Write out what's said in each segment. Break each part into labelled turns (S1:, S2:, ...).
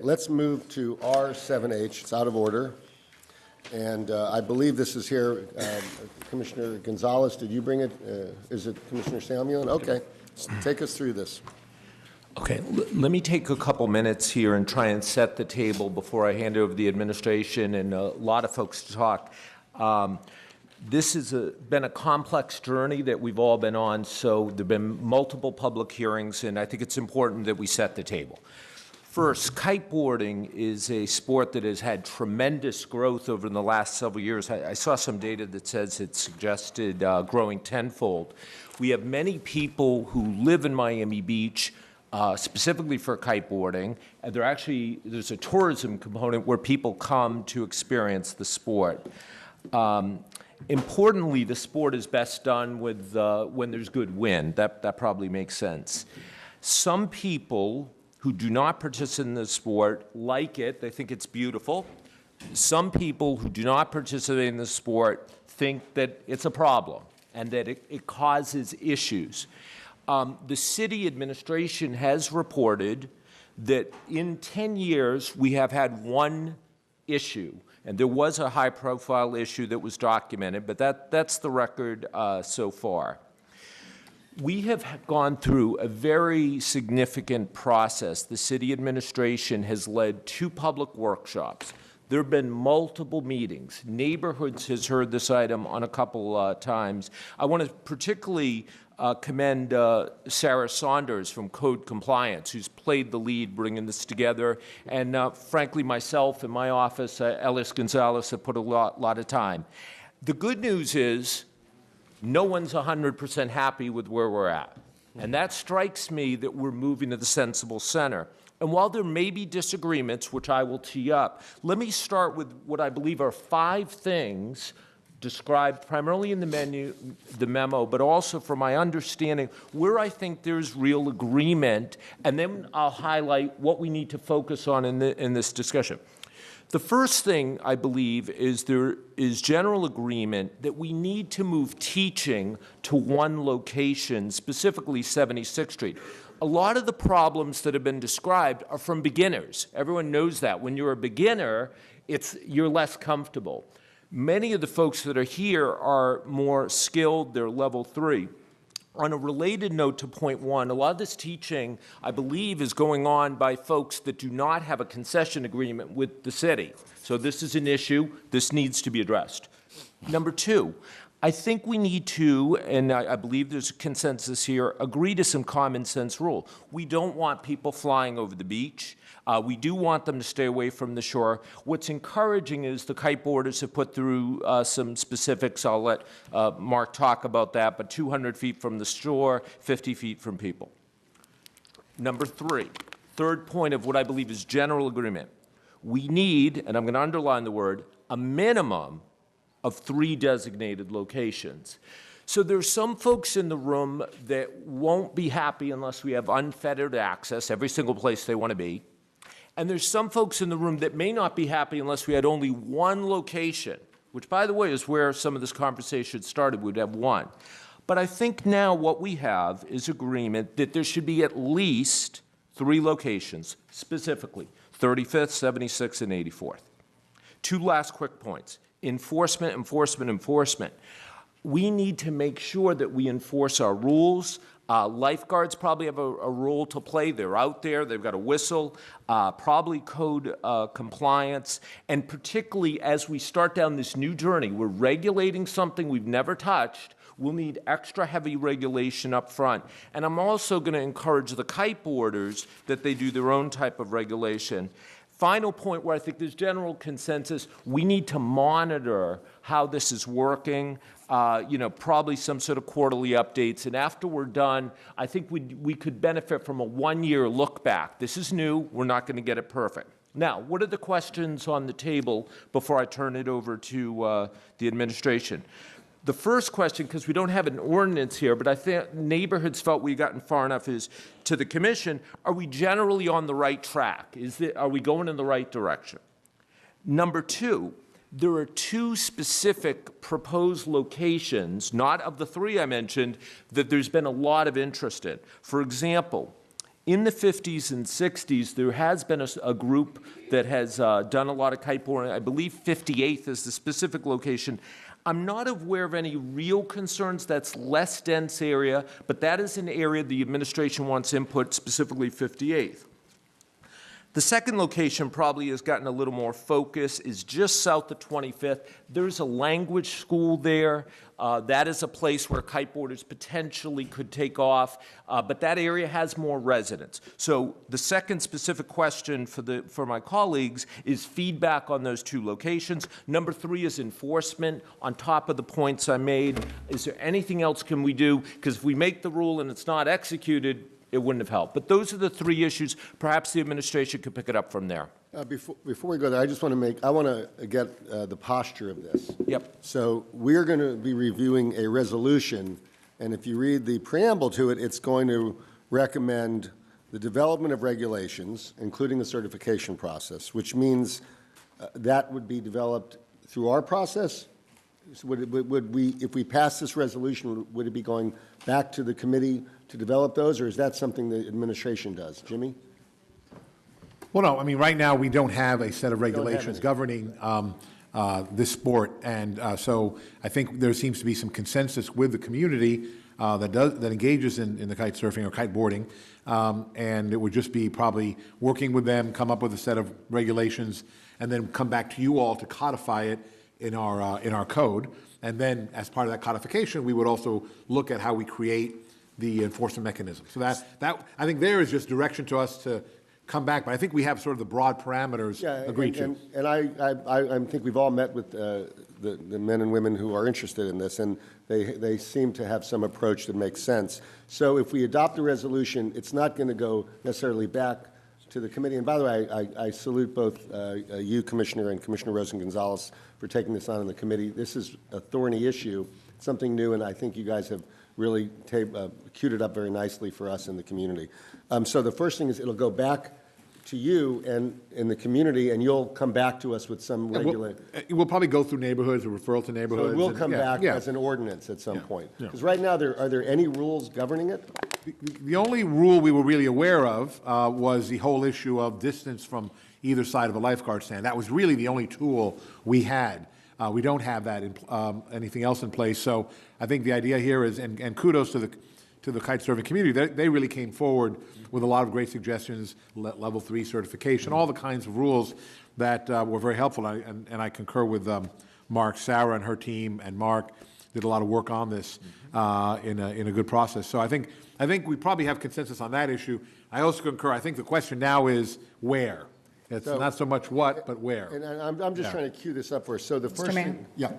S1: Let's move to R7H. It's out of order. And I believe this is here. Commissioner Gonzalez, did you bring it? Is it Commissioner Samuel? Okay. Take us through this.
S2: Okay. Let me take a couple minutes here and try and set the table before I hand over to the administration and a lot of folks to talk. This has been a complex journey that we've all been on, so there have been multiple public hearings, and I think it's important that we set the table. First, kiteboarding is a sport that has had tremendous growth over the last several years. I saw some data that says it suggested growing tenfold. We have many people who live in Miami Beach specifically for kiteboarding, and there's a tourism component where people come to experience the sport. Importantly, the sport is best done with when there's good wind. That probably makes sense. Some people who do not participate in the sport like it. They think it's beautiful. Some people who do not participate in the sport think that it's a problem and that it causes issues. The city administration has reported that in 10 years we have had one issue, and there was a high-profile issue that was documented, but that's the record so far. We have gone through a very significant process. The city administration has led 2 public workshops. There have been multiple meetings. Neighborhoods has heard this item on a couple times. I want to particularly commend Sarah Saunders from Code Compliance, who's played the lead bringing this together. And frankly, myself and my office, Elias Gonzalez, have put a lot of time. The good news is no one's 100% happy with where we're at. And that strikes me that we're moving to the sensible center. And while there may be disagreements, which I will tee up, let me start with what I believe are 5 things described primarily in the memo, but also from my understanding where I think there's real agreement, and then I'll highlight what we need to focus on in this discussion. The first thing I believe is there is general agreement that we need to move teaching to one location, specifically 76th Street. A lot of the problems that have been described are from beginners. Everyone knows that. When you're a beginner, you're less comfortable. Many of the folks that are here are more skilled. They're level 3. On a related note to point 1, a lot of this teaching, I believe, is going on by folks that do not have a concession agreement with the city. So this is an issue. This needs to be addressed. Number 2, I think we need to, and I believe there's a consensus here, agree to some common sense rule. We don't want people flying over the beach. We do want them to stay away from the shore. What's encouraging is the kiteboarders have put through some specifics. I'll let Mark talk about that, but 200 feet from the shore, 50 feet from people. Number 3, third point of what I believe is general agreement. We need, and I'm going to underline the word, a minimum of 3 designated locations. So there's some folks in the room that won't be happy unless we have unfettered access every single place they want to be. And there's some folks in the room that may not be happy unless we had only one location, which, by the way, is where some of this conversation started. We'd have one. But I think now what we have is agreement that there should be at least 3 locations, specifically 35th, 76th, and 84th. 2 last quick points. Enforcement, enforcement, enforcement. We need to make sure that we enforce our rules. Lifeguards probably have a role to play. They're out there. They've got a whistle, probably code compliance. And particularly as we start down this new journey, we're regulating something we've never touched. We'll need extra heavy regulation up front. And I'm also going to encourage the kiteboarders that they do their own type of regulation. Final point where I think there's general consensus, we need to monitor how this is working, probably some sort of quarterly updates. And after we're done, I think we could benefit from a 1-year look back. This is new. We're not going to get it perfect. Now, what are the questions on the table before I turn it over to the administration? The first question, because we don't have an ordinance here, but I think neighborhoods felt we've gotten far enough, is to the commission, are we generally on the right track? Are we going in the right direction? Number 2, there are 2 specific proposed locations, not of the 3 I mentioned, that there's been a lot of interest in. For example, In the 50s and 60s, there has been a group that has done a lot of kiteboarding. I believe 58th is the specific location. I'm not aware of any real concerns. That's less dense area, but that is an area the administration wants input, specifically 58th. The second location probably has gotten a little more focus, is just south of 25th. There's a language school there. That is a place where kiteboarders potentially could take off, but that area has more residents. So the second specific question for my colleagues is feedback on those two locations. Number 3 is enforcement. On top of the points I made, is there anything else can we do? Because if we make the rule and it's not executed, it wouldn't have helped. But those are the 3 issues. Perhaps the administration could pick it up from there.
S1: Before we go there, I want to get the posture of this.
S2: Yep.
S1: So we're going to be reviewing a resolution, and if you read the preamble to it, it's going to recommend the development of regulations, including the certification process, which means that would be developed through our process. So would we, if we pass this resolution, would it be going back to the committee to develop those, or is that something the administration does? Jimmy?
S3: Well, no, I mean, right now, we don't have a set of regulations governing this sport, and so I think there seems to be some consensus with the community that engages in the kite surfing or kiteboarding, and it would just be probably working with them, come up with a set of regulations, and then come back to you all to codify it in our code. And then, as part of that codification, we would also look at how we create the enforcement mechanism. So that I think there is just direction to us to come back, but I think we have sort of the broad parameters agreed to.
S1: And I think we've all met with the men and women who are interested in this, and they seem to have some approach that makes sense. So if we adopt the resolution, it's not going to go necessarily back to the committee. And by the way, I salute both you, Commissioner, and Commissioner Rosen-Gonzalez for taking this on in the committee. This is a thorny issue, something new, and I think you guys have really queued it up very nicely for us in the community. So the first thing is it'll go back to you and in the community, and you'll come back to us with some regular.
S3: We'll probably go through neighborhoods, a referral to neighborhoods.
S1: So it will come back as an ordinance at some point. Because right now, are there any rules governing it?
S3: The only rule we were really aware of was the whole issue of distance from either side of a lifeguard stand. That was really the only tool we had. We don't have that anything else in place. So I think the idea here is, and kudos to the kite surfing community, they really came forward with a lot of great suggestions, level 3 certification, all the kinds of rules that were very helpful. And I concur with Mark, Sarah and her team, and Mark did a lot of work on this in a good process. So I think we probably have consensus on that issue. I also concur. I think the question now is where. It's not so much what, but where.
S1: And I'm just trying to cue this up for us. So the first
S4: Mayor?
S1: thing, yeah.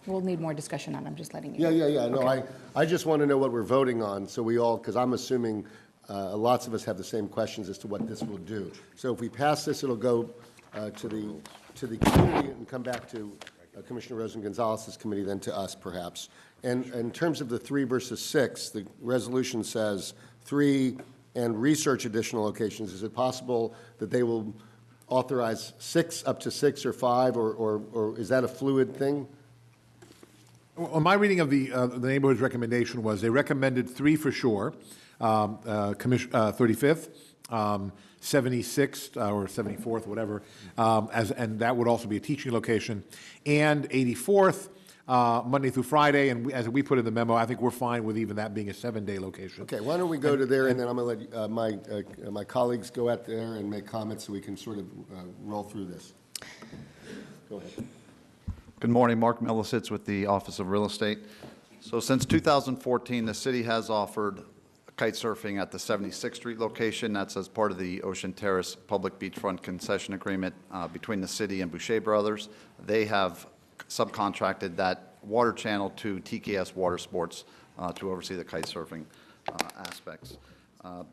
S4: We'll need more discussion on it. I'm just letting you know.
S1: Yeah. No,
S4: Okay.
S1: I just want to know what we're voting on, so we all, because I'm assuming lots of us have the same questions as to what this will do. So if we pass this, it'll go to the community and come back to Commissioner Rosen-Gonzalez's committee, then to us, perhaps. And in terms of the 3 versus 6, the resolution says 3 and research additional locations. Is it possible that they will authorize 6, up to 6 or 5, or is that a fluid thing?
S3: Well, my reading of the neighborhood's recommendation was they recommended 3 for sure, 35th, 76th or 74th, whatever, and that would also be a teaching location, and 84th, Monday through Friday, and as we put in the memo, I think we're fine with even that being a 7-day location.
S1: Okay, why don't we go to there, and then I'm going to let my colleagues go out there and make comments so we can sort of roll through this. Go ahead.
S5: Good morning, Mark Millisitz with the Office of Real Estate. So since 2014, the city has offered kite surfing at the 76th Street location. That's as part of the Ocean Terrace Public Beachfront Concession Agreement between the city and Boucher Brothers. They have subcontracted that water channel to TKS Water Sports to oversee the kite surfing aspects.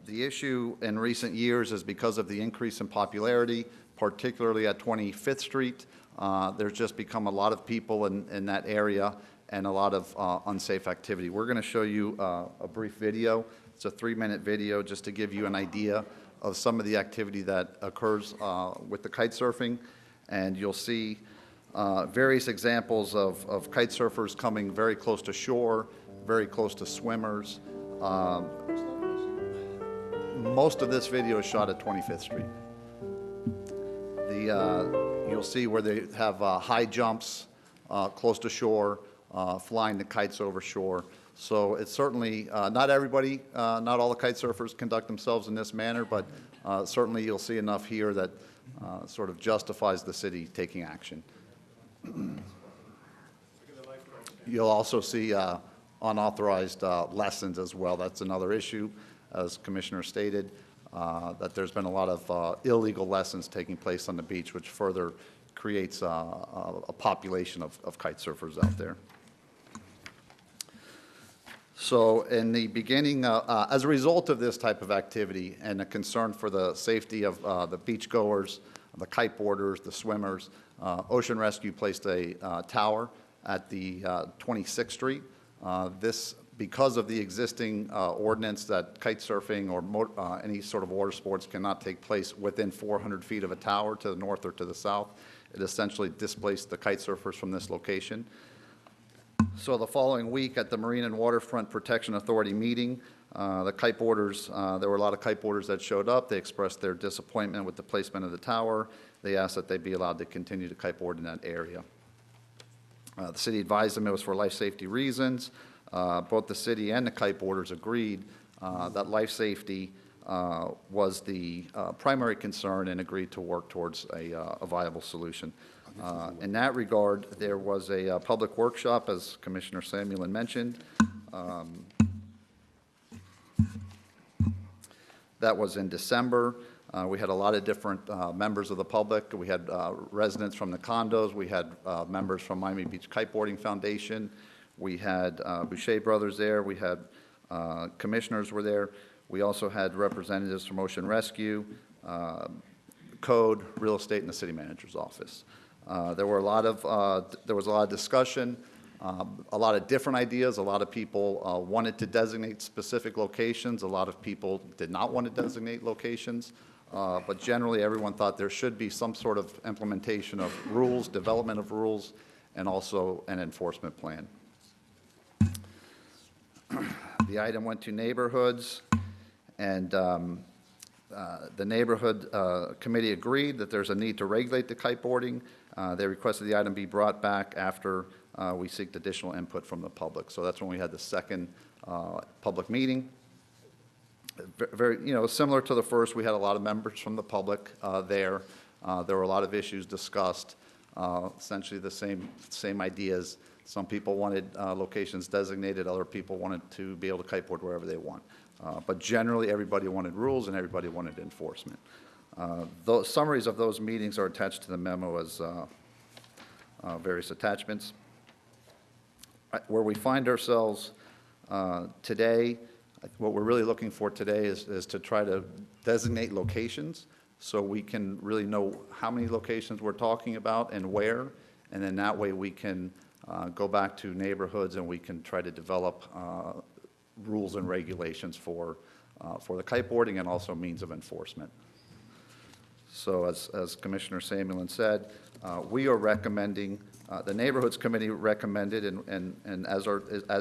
S5: The issue in recent years is because of the increase in popularity, particularly at 25th Street, there's just become a lot of people in that area and a lot of unsafe activity. We're going to show you a brief video. It's a 3-minute video just to give you an idea of some of the activity that occurs with the kite surfing, and you'll see various examples of kite surfers coming very close to shore, very close to swimmers. Most of this video is shot at 25th Street. You'll see where they have high jumps close to shore, flying the kites over shore. So it's certainly, not everybody, not all the kite surfers conduct themselves in this manner, but certainly you'll see enough here that sort of justifies the city taking action. You'll also see unauthorized lessons as well. That's another issue, as Commissioner stated, that there's been a lot of illegal lessons taking place on the beach, which further creates a population of kite surfers out there. So in the beginning, as a result of this type of activity and a concern for the safety of the beachgoers, the kiteboarders, the swimmers, Ocean Rescue placed a tower at the 26th Street. This, because of the existing ordinance that kite surfing or any sort of water sports cannot take place within 400 feet of a tower to the north or to the south, it essentially displaced the kite surfers from this location. So the following week at the Marine and Waterfront Protection Authority meeting, the kiteboarders, there were a lot of kiteboarders that showed up. They expressed their disappointment with the placement of the tower. They asked that they be allowed to continue to kiteboard in that area. The city advised them it was for life safety reasons. Both the city and the kiteboarders agreed that life safety was the primary concern and agreed to work towards a viable solution. In that regard, there was a public workshop, as Commissioner Samuelin mentioned. That was in December. We had a lot of different members of the public. We had residents from the condos. We had members from Miami Beach Kiteboarding Foundation. We had Boucher Brothers there. We had commissioners were there. We also had representatives from Ocean Rescue, Code, Real Estate, and the City Manager's Office. There was a lot of discussion, a lot of different ideas. A lot of people wanted to designate specific locations. A lot of people did not want to designate locations. But generally, everyone thought there should be some sort of implementation of rules, development of rules, and also an enforcement plan. The item went to neighborhoods, and the neighborhood committee agreed that there's a need to regulate the kiteboarding. They requested the item be brought back after we seeked additional input from the public. So that's when we had the second public meeting. Very, similar to the first, we had a lot of members from the public there. There were a lot of issues discussed, essentially the same ideas. Some people wanted locations designated, other people wanted to be able to kiteboard wherever they want. But generally, everybody wanted rules and everybody wanted enforcement. Those summaries of those meetings are attached to the memo as various attachments. Where we find ourselves today, what we're really looking for today is to try to designate locations so we can really know how many locations we're talking about and where, and then that way we can go back to neighborhoods and we can try to develop rules and regulations for the kiteboarding and also means of enforcement. So as Commissioner Samuelin said, we are recommending, the Neighborhoods Committee recommended, and as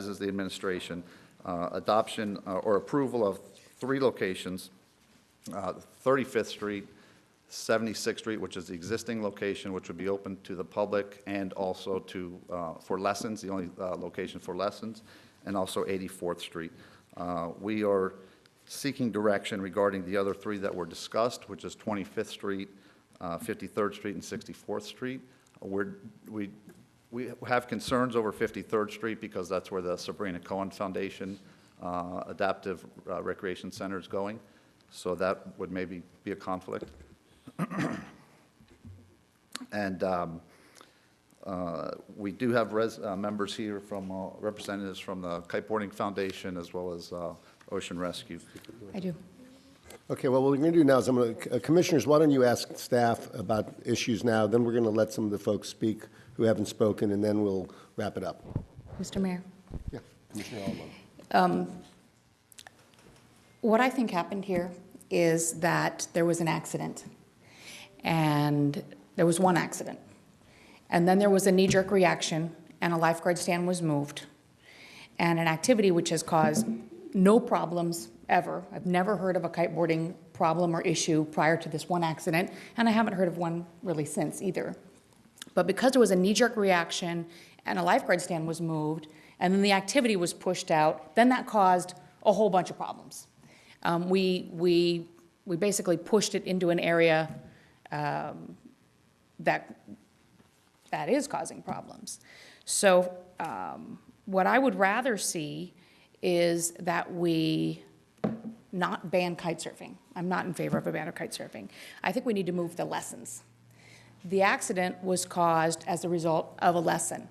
S5: is the administration, adoption or approval of 3 locations, 35th Street, 76th Street, which is the existing location, which would be open to the public and also for lessons, the only location for lessons, and also 84th Street. We are seeking direction regarding the other 3 that were discussed, which is 25th Street, 53rd Street, and 64th Street. We have concerns over 53rd Street because that's where the Sabrina Cohen Foundation Adaptive Recreation Center is going. So that would maybe be a conflict. And we do have members here from representatives from the Kiteboarding Foundation as well as Ocean Rescue.
S4: I do.
S1: Okay, well, what we're going to do now is Commissioners, why don't you ask staff about issues now, then we're going to let some of the folks speak who haven't spoken, and then we'll wrap it up.
S4: Mr. Mayor.
S1: Yeah, Commissioner Allen.
S4: What I think happened here is that there was an accident, and there was one accident. And then there was a knee-jerk reaction, and a lifeguard stand was moved, and an activity which has caused no problems ever. I've never heard of a kiteboarding problem or issue prior to this one accident, and I haven't heard of one really since either. But because there was a knee-jerk reaction and a lifeguard stand was moved, and then the activity was pushed out, then that caused a whole bunch of problems. We basically pushed it into an area that is causing problems. So what I would rather see is that we not ban kite surfing. I'm not in favor of a ban of kite surfing. I think we need to move the lessons. The accident was caused as a result of a lesson.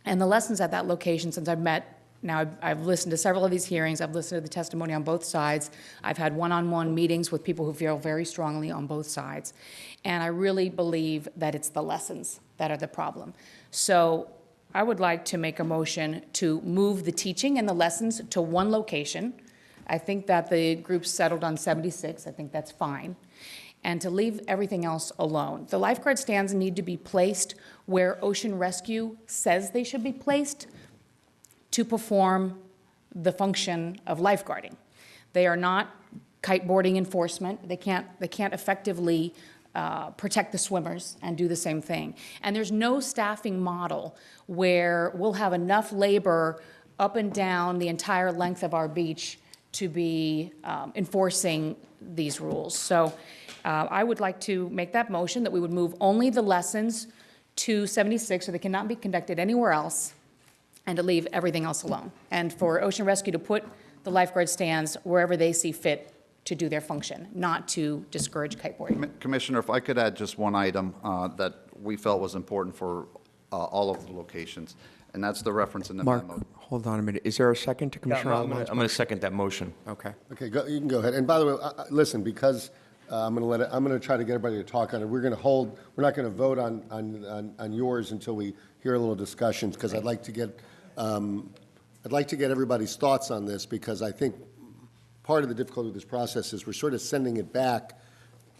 S4: And the lessons at that location, since I've met, now I've listened to several of these hearings, I've listened to the testimony on both sides, I've had one-on-one meetings with people who feel very strongly on both sides, and I really believe that it's the lessons that are the problem. So I would like to make a motion to move the teaching and the lessons to one location. I think that the group settled on 76, I think that's fine, and to leave everything else alone. The lifeguard stands need to be placed where Ocean Rescue says they should be placed to perform the function of lifeguarding. They are not kiteboarding enforcement. They can't effectively protect the swimmers and do the same thing. And there's no staffing model where we'll have enough labor up and down the entire length of our beach to be enforcing these rules. So I would like to make that motion that we would move only the lessons to 76 so they cannot be conducted anywhere else, and to leave everything else alone. And for Ocean Rescue to put the lifeguard stands wherever they see fit to do their function, not to discourage kiteboarding.
S5: Commissioner, if I could add just one item that we felt was important for all of the locations, and that's the reference in the
S6: Mark,
S5: memo.
S6: hold on a minute. Is there a second to Commissioner
S2: I'm
S6: Alman's?
S2: going to second that motion.
S6: Okay.
S1: Okay, you can go ahead. And by the way, listen, because I'm going to try to get everybody to talk on it. We're not going to vote on yours until we hear a little discussion, because I'd like to get everybody's thoughts on this, because I think part of the difficulty with this process is we're sort of sending it back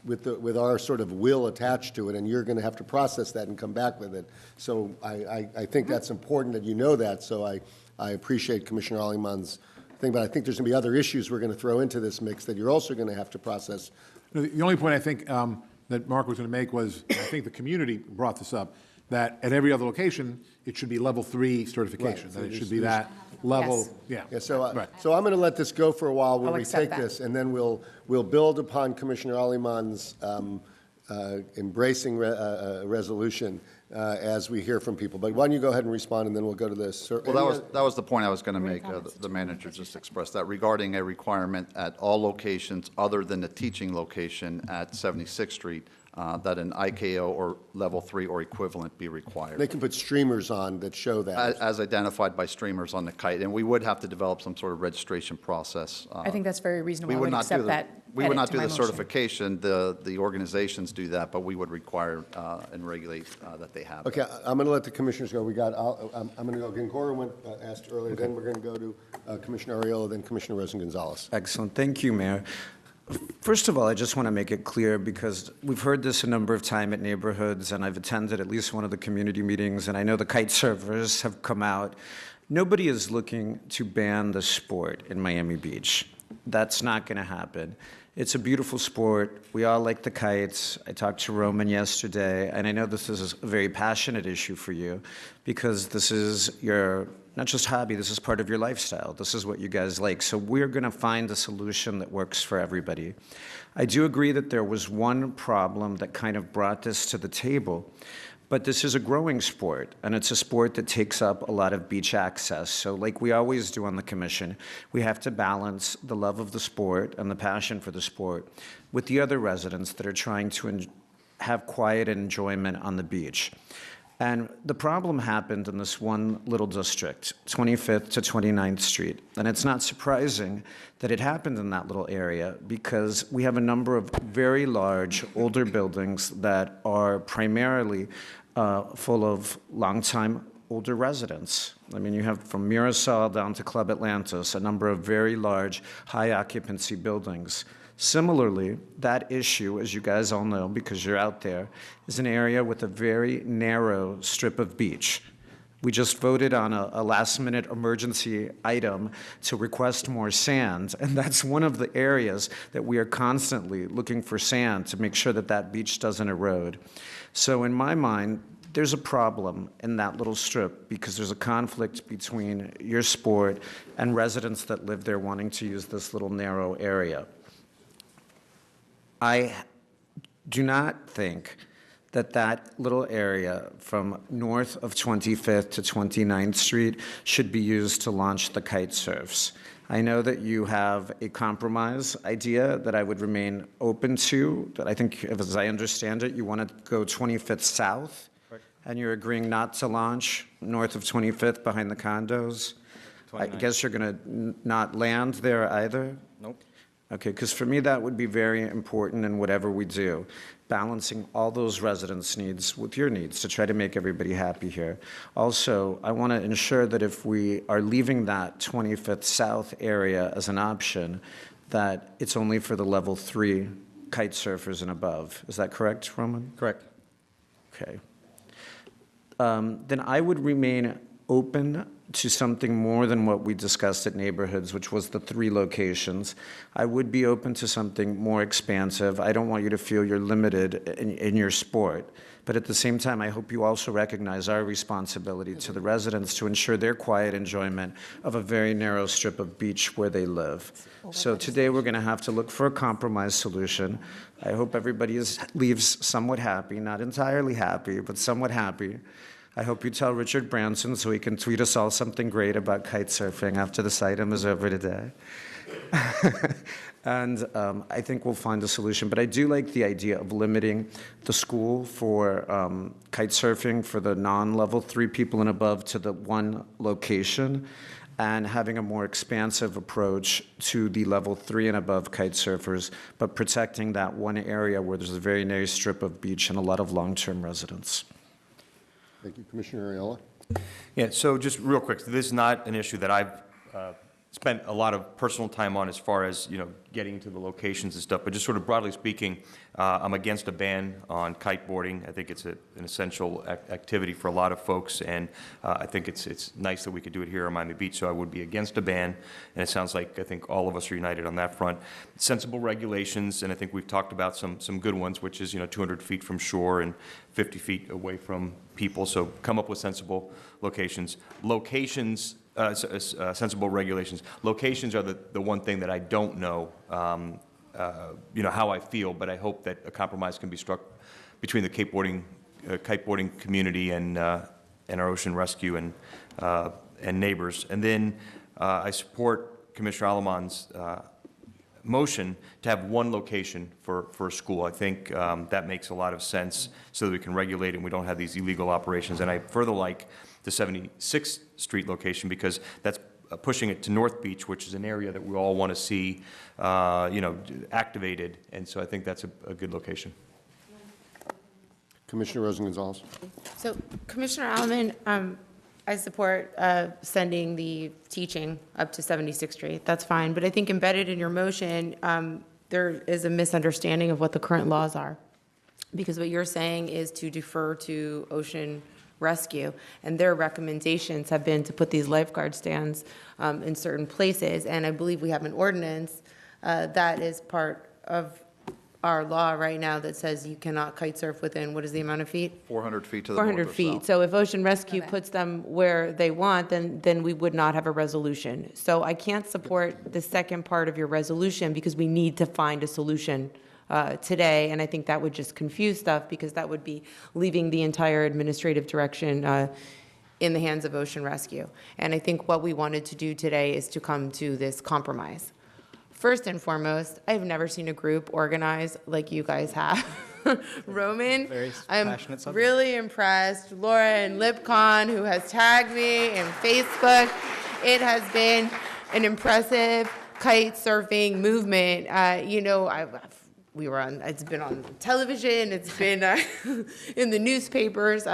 S1: with our sort of will attached to it, and you're going to have to process that and come back with it. So I think that's important that you know that. So I appreciate Commissioner Aliman's thing, but I think there's going to be other issues we're going to throw into this mix that you're also going to have to process.
S3: The only point I think that Mark was going to make was, I think the community brought this up, that at every other location, it should be level 3 certification.
S1: Right,
S3: That
S1: so
S3: it should
S1: there's-
S3: be that level,
S4: Yes.
S3: yeah.
S1: Yeah, so,
S3: Right.
S1: so I'm going to let this go for a while where
S4: I'll
S1: we
S4: accept
S1: take
S4: that.
S1: this, and then we'll build upon Commissioner Aliman's embracing resolution as we hear from people. But why don't you go ahead and respond, and then we'll go to this.
S5: Well, that was the point I was going to make. The manager just expressed that regarding a requirement at all locations other than the teaching location at 76th Street, that an IKO or level 3 or equivalent be required.
S1: They can put streamers on that show that.
S5: As identified by streamers on the kite, and we would have to develop some sort of registration process.
S4: I think that's very reasonable.
S5: We
S4: I
S5: would
S4: would
S5: not do
S4: accept
S5: the,
S4: that
S5: we would
S4: edit
S5: not
S4: to
S5: do
S4: my
S5: the
S4: motion.
S5: certification, the organizations do that, but we would require and regulate that they have.
S1: Okay, I'm going to let the commissioners go. I'm going to go, Gongora went, asked earlier, then we're going to go to Commissioner Ariola, then Commissioner Rosen-Gonzalez.
S6: Excellent. Thank you, Mayor. First of all, I just want to make it clear, because we've heard this a number of times at neighborhoods, and I've attended at least one of the community meetings, and I know the kite surfers have come out. Nobody is looking to ban the sport in Miami Beach. That's not going to happen. It's a beautiful sport. We all like the kites. I talked to Roman yesterday, and I know this is a very passionate issue for you, because this is your not just hobby, this is part of your lifestyle. This is what you guys like. So we're going to find a solution that works for everybody. I do agree that there was one problem that kind of brought this to the table, but this is a growing sport, and it's a sport that takes up a lot of beach access. So like we always do on the commission, we have to balance the love of the sport and the passion for the sport with the other residents that are trying to have quiet and enjoyment on the beach. And the problem happened in this one little district, 25th to 29th Street. And it's not surprising that it happened in that little area, because we have a number of very large, older buildings that are primarily full of longtime older residents. I mean, you have from Mirasol down to Club Atlantis, a number of very large, high occupancy buildings. Similarly, that issue, as you guys all know, because you're out there, is an area with a very narrow strip of beach. We just voted on a last-minute emergency item to request more sand, and that's one of the areas that we are constantly looking for sand to make sure that that beach doesn't erode. So in my mind, there's a problem in that little strip because there's a conflict between your sport and residents that live there wanting to use this little narrow area. I do not think that that little area from north of 25th to 29th Street should be used to launch the kite surfs. I know that you have a compromise idea that I would remain open to, that I think, as I understand it, you want to go 25th South, and you're agreeing not to launch north of 25th behind the condos. I guess you're going to not land there either?
S7: Nope.
S6: Okay, because for me, that would be very important in whatever we do, balancing all those residents' needs with your needs to try to make everybody happy here. Also, I want to ensure that if we are leaving that 25th South area as an option, that it's only for the level 3 kite surfers and above. Is that correct, Roman?
S7: Correct.
S6: Okay. Then I would remain open to something more than what we discussed at neighborhoods, which was the 3 locations. I would be open to something more expansive. I don't want you to feel you're limited in your sport. But at the same time, I hope you also recognize our responsibility to the residents to ensure their quiet enjoyment of a very narrow strip of beach where they live. So today we're going to have to look for a compromise solution. I hope everybody leaves somewhat happy, not entirely happy, but somewhat happy. I hope you tell Richard Branson so he can tweet us all something great about kite surfing after this item is over today. And I think we'll find a solution. But I do like the idea of limiting the school for kite surfing for the non-level 3 people and above to the 1 location, and having a more expansive approach to the level 3 and above kite surfers, but protecting that 1 area where there's a very narrow strip of beach and a lot of long-term residents.
S1: Thank you. Commissioner Aiello?
S7: Yeah, so just real quick, this is not an issue that I've spent a lot of personal time on as far as, getting to the locations and stuff, but just sort of broadly speaking, I'm against a ban on kiteboarding. I think it's an essential activity for a lot of folks, and I think it's nice that we could do it here on Miami Beach, so I would be against a ban, and it sounds like I think all of us are united on that front. Sensible regulations, and I think we've talked about some good ones, which is, 200 feet from shore and 50 feet away from people, so come up with sensible locations. Sensible regulations. Locations are the one thing that I don't know, how I feel, but I hope that a compromise can be struck between the kiteboarding community and our ocean rescue and neighbors. And then I support Commissioner Alaman's motion to have 1 location for a school. I think that makes a lot of sense so that we can regulate it and we don't have these illegal operations. And I further like the 76th Street location because that's pushing it to North Beach, which is an area that we all want to see, activated. And so I think that's a good location.
S1: Commissioner Rosen-Gonzalez?
S8: So, Commissioner Alaman, I support sending the teaching up to 76th Street. That's fine. But I think embedded in your motion, there is a misunderstanding of what the current laws are. Because what you're saying is to defer to Ocean Rescue, and their recommendations have been to put these lifeguard stands in certain places. And I believe we have an ordinance that is part of our law right now that says you cannot kite surf within, what is the amount of feet?
S5: 400 feet to the
S8: 400
S5: north or
S8: feet.
S5: south.
S8: So if Ocean Rescue puts them where they want, then we would not have a resolution. So I can't support the second part of your resolution because we need to find a solution today, and I think that would just confuse stuff because that would be leaving the entire administrative direction in the hands of Ocean Rescue. And I think what we wanted to do today is to come to this compromise. First and foremost, I've never seen a group organize like you guys have. Roman, I'm really impressed. Laura and Lipcon, who has tagged me in Facebook. It has been an impressive kite surfing movement. It's been on television, it's been in the newspapers.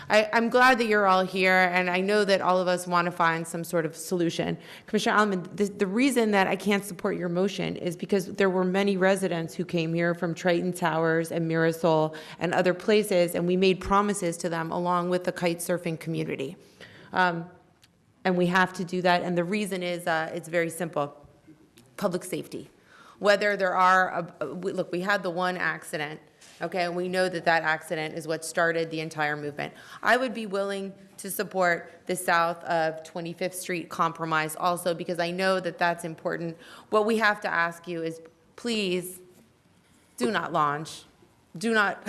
S8: I'm glad that you're all here, and I know that all of us want to find some sort of solution. Commissioner Allen, the reason that I can't support your motion is because there were many residents who came here from Triton Towers and Mirasol and other places, and we made promises to them along with the kite surfing community. And we have to do that, and the reason is it's very simple. Public safety. Whether there are, look, we had the one accident, okay, and we know that that accident is what started the entire movement. I would be willing to support the south of 25th Street compromise also, because I know that that's important. What we have to ask you is, please, do not launch. Do not,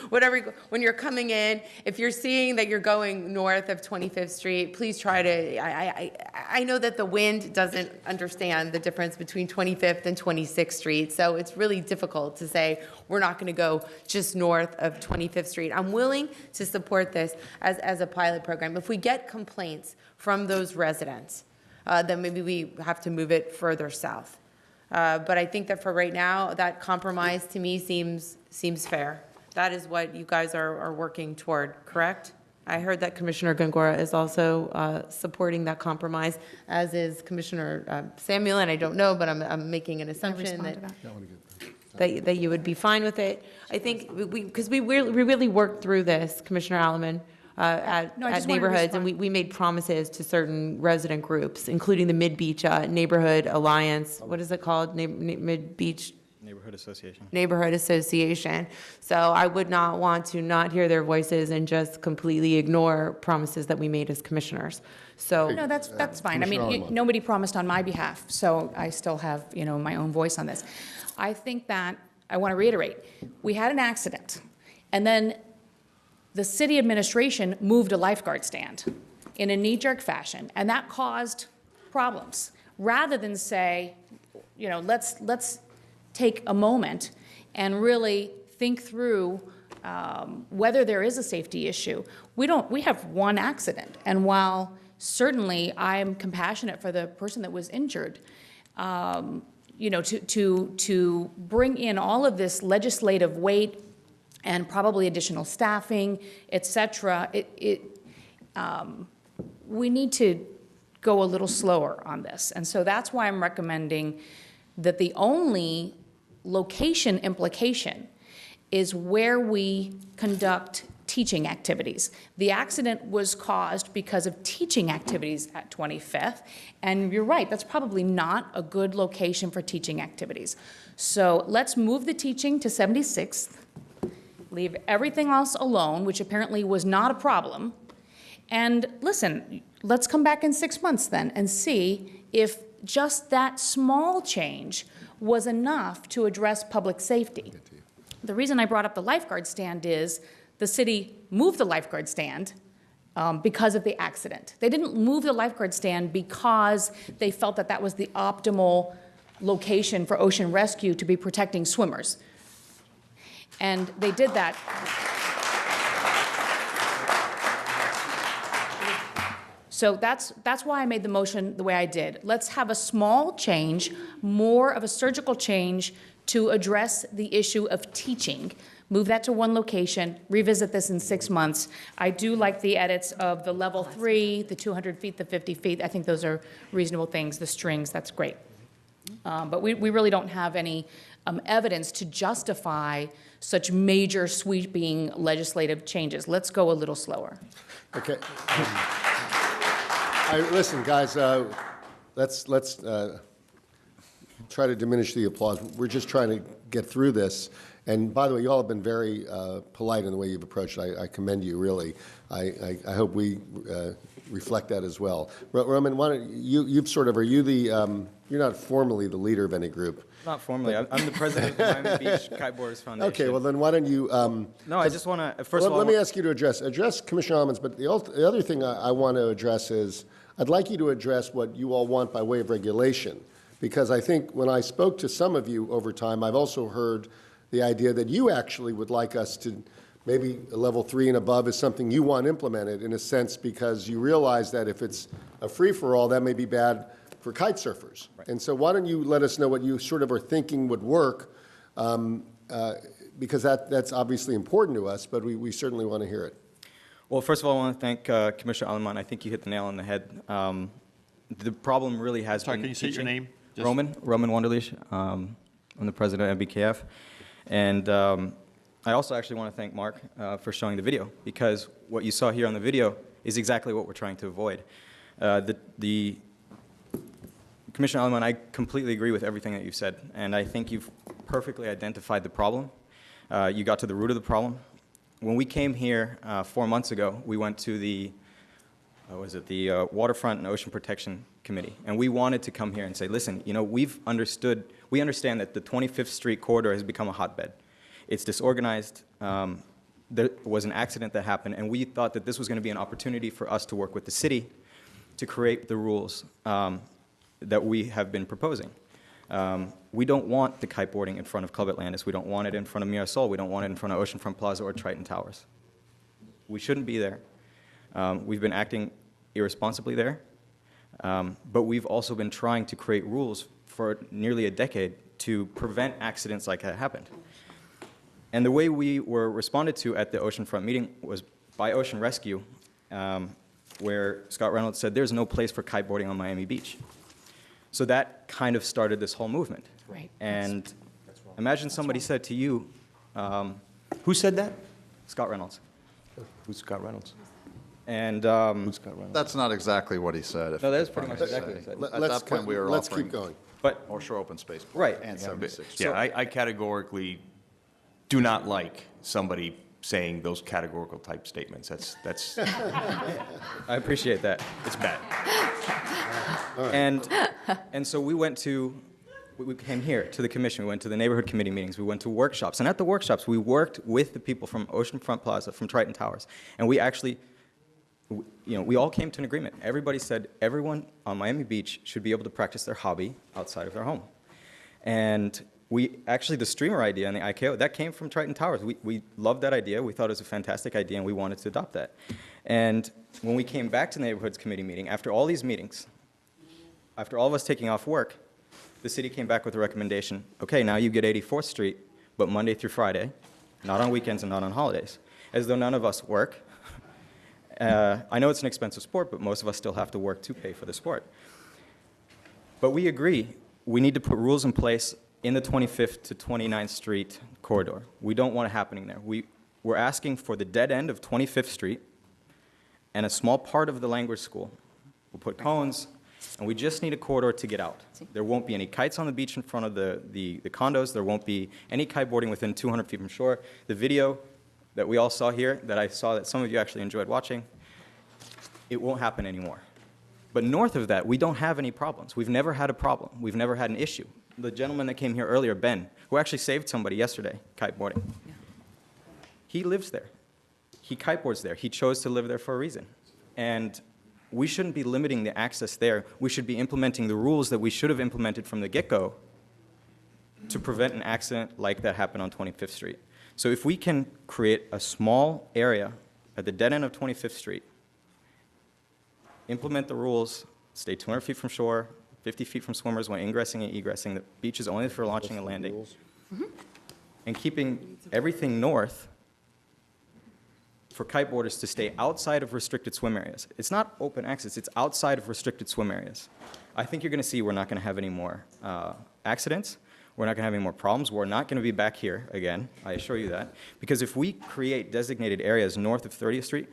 S8: whatever, when you're coming in, if you're seeing that you're going north of 25th Street, please try to, I know that the wind doesn't understand the difference between 25th and 26th Street, so it's really difficult to say, we're not gonna go just north of 25th Street. I'm willing to support this as a pilot program. If we get complaints from those residents, then maybe we have to move it further south. But I think that for right now, that compromise to me seems fair. That is what you guys are working toward, correct? I heard that Commissioner Gongora is also supporting that compromise, as is Commissioner Samuel, and I don't know, but I'm making an assumption that you would be fine with it. I think because we really worked through this, Commissioner Alleman, at neighborhoods, and we made promises to certain resident groups, including the Mid-Beach Neighborhood Alliance. What is it called? Mid-Beach
S9: Neighborhood Association.
S8: Neighborhood Association. So I would not want to not hear their voices and just completely ignore promises that we made as commissioners. So
S4: No, that's fine. I mean, nobody promised on my behalf, so I still have, my own voice on this. I think that, I want to reiterate, we had an accident, and then the city administration moved a lifeguard stand in a knee-jerk fashion, and that caused problems. Rather than say, let's take a moment and really think through whether there is a safety issue. We have one accident, and while certainly I'm compassionate for the person that was injured, to bring in all of this legislative weight and probably additional staffing, et cetera, we need to go a little slower on this. And so that's why I'm recommending that the only location implication is where we conduct teaching activities. The accident was caused because of teaching activities at 25th, and you're right, that's probably not a good location for teaching activities. So let's move the teaching to 76th, leave everything else alone, which apparently was not a problem, and listen, let's come back in 6 months then and see if just that small change was enough to address public safety. The reason I brought up the lifeguard stand is the city moved the lifeguard stand because of the accident. They didn't move the lifeguard stand because they felt that that was the optimal location for ocean rescue to be protecting swimmers. And they did that. So that's why I made the motion the way I did. Let's have a small change, more of a surgical change to address the issue of teaching. Move that to one location, revisit this in 6 months. I do like the edits of the level 3, the 200 feet, the 50 feet. I think those are reasonable things. The strings, that's great. But we really don't have any evidence to justify such major sweeping legislative changes. Let's go a little slower.
S1: Okay. Listen, guys, let's try to diminish the applause. We're just trying to get through this. And by the way, you all have been very polite in the way you've approached it. I commend you, really. I hope we reflect that as well. Roman, why don't you've sort of, are you the, you're not formally the leader of any group.
S9: Not formally. I'm the president of the Miami Beach Kiteboarders Foundation.
S1: Okay, well then why don't you...
S9: no, I just want to, first of all...
S1: Let me ask you to address Commissioner Almonds, but the other thing I want to address is, I'd like you to address what you all want by way of regulation. Because I think when I spoke to some of you over time, I've also heard the idea that you actually would like us to, maybe a level 3 and above is something you want implemented in a sense because you realize that if it's a free-for-all, that may be bad for kite surfers. Right. And so why don't you let us know what you sort of are thinking would work, because that's obviously important to us, but we certainly want to hear it.
S9: Well, first of all, I want to thank Commissioner Alleman. I think you hit the nail on the head. The problem really has
S10: Sorry,
S9: been
S10: can you state your
S9: teaching.
S10: name? Just-
S9: Roman Wunderlich. I'm the president of MBKF. And I also actually want to thank Mark for showing the video, because what you saw here on the video is exactly what we're trying to avoid. The Commissioner Alleman, I completely agree with everything that you've said, and I think you've perfectly identified the problem. You got to the root of the problem. When we came here 4 months ago, we went to the Waterfront and Ocean Protection Committee, and we wanted to come here and say, listen, you know, we understand that the 25th Street corridor has become a hotbed. It's disorganized. There was an accident that happened, and we thought that this was going to be an opportunity for us to work with the city to create the rules that we have been proposing. We don't want the kiteboarding in front of Club Atlantis. We don't want it in front of Mirasol. We don't want it in front of Oceanfront Plaza or Triton Towers. We shouldn't be there. We've been acting irresponsibly there, but we've also been trying to create rules for nearly a decade to prevent accidents like that happened. And the way we were responded to at the Oceanfront meeting was by Ocean Rescue, where Scott Reynolds said, there's no place for kiteboarding on Miami Beach. So that kind of started this whole movement.
S4: Right.
S9: And imagine somebody said to you, who said that? Scott Reynolds.
S7: Who's Scott Reynolds?
S9: And
S7: Who's Scott Reynolds?
S5: That's not exactly what he said.
S9: no, that is pretty much exactly what he said.
S5: At that point, we were
S1: Let's
S5: offering
S1: keep going.
S9: But
S5: North Shore Open Space Park
S9: Right.
S5: and 76.
S7: Yeah, I categorically do not like somebody saying those categorical type statements. That's
S9: I appreciate that.
S7: it's bad.
S9: And so we came here to the commission. We went to the neighborhood committee meetings. We went to workshops. And at the workshops, we worked with the people from Oceanfront Plaza, from Triton Towers. And we actually, we all came to an agreement. Everybody said everyone on Miami Beach should be able to practice their hobby outside of their home. And the streamer idea and the IKO, that came from Triton Towers. We loved that idea. We thought it was a fantastic idea, and we wanted to adopt that. And when we came back to the neighborhoods committee meeting, after all these meetings, after all of us taking off work, the city came back with a recommendation. Okay, now you get 84th Street, but Monday through Friday, not on weekends and not on holidays. As though none of us work. I know it's an expensive sport, but most of us still have to work to pay for the sport. But we agree, we need to put rules in place in the 25th to 29th Street corridor. We don't want it happening there. We're asking for the dead end of 25th Street and a small part of the language school. We'll put cones, and we just need a corridor to get out. There won't be any kites on the beach in front of the condos. There won't be any kiteboarding within 200 feet from shore. The video that we all saw here, that I saw that some of you actually enjoyed watching, it won't happen anymore. But north of that, we don't have any problems. We've never had a problem. We've never had an issue. The gentleman that came here earlier, Ben, who actually saved somebody yesterday, kiteboarding, he lives there. He kiteboards there. He chose to live there for a reason. And we shouldn't be limiting the access there. We should be implementing the rules that we should have implemented from the get-go to prevent an accident like that happened on 25th Street. So if we can create a small area at the dead end of 25th Street, implement the rules, stay 200 feet from shore, 50 feet from swimmers when ingressing and egressing, the beach is only for launching and landing, and keeping everything north for kiteboarders to stay outside of restricted swim areas. It's not open access, it's outside of restricted swim areas. I think you're going to see we're not going to have any more accidents. We're not going to have any more problems. We're not going to be back here again, I assure you that. Because if we create designated areas north of 30th Street,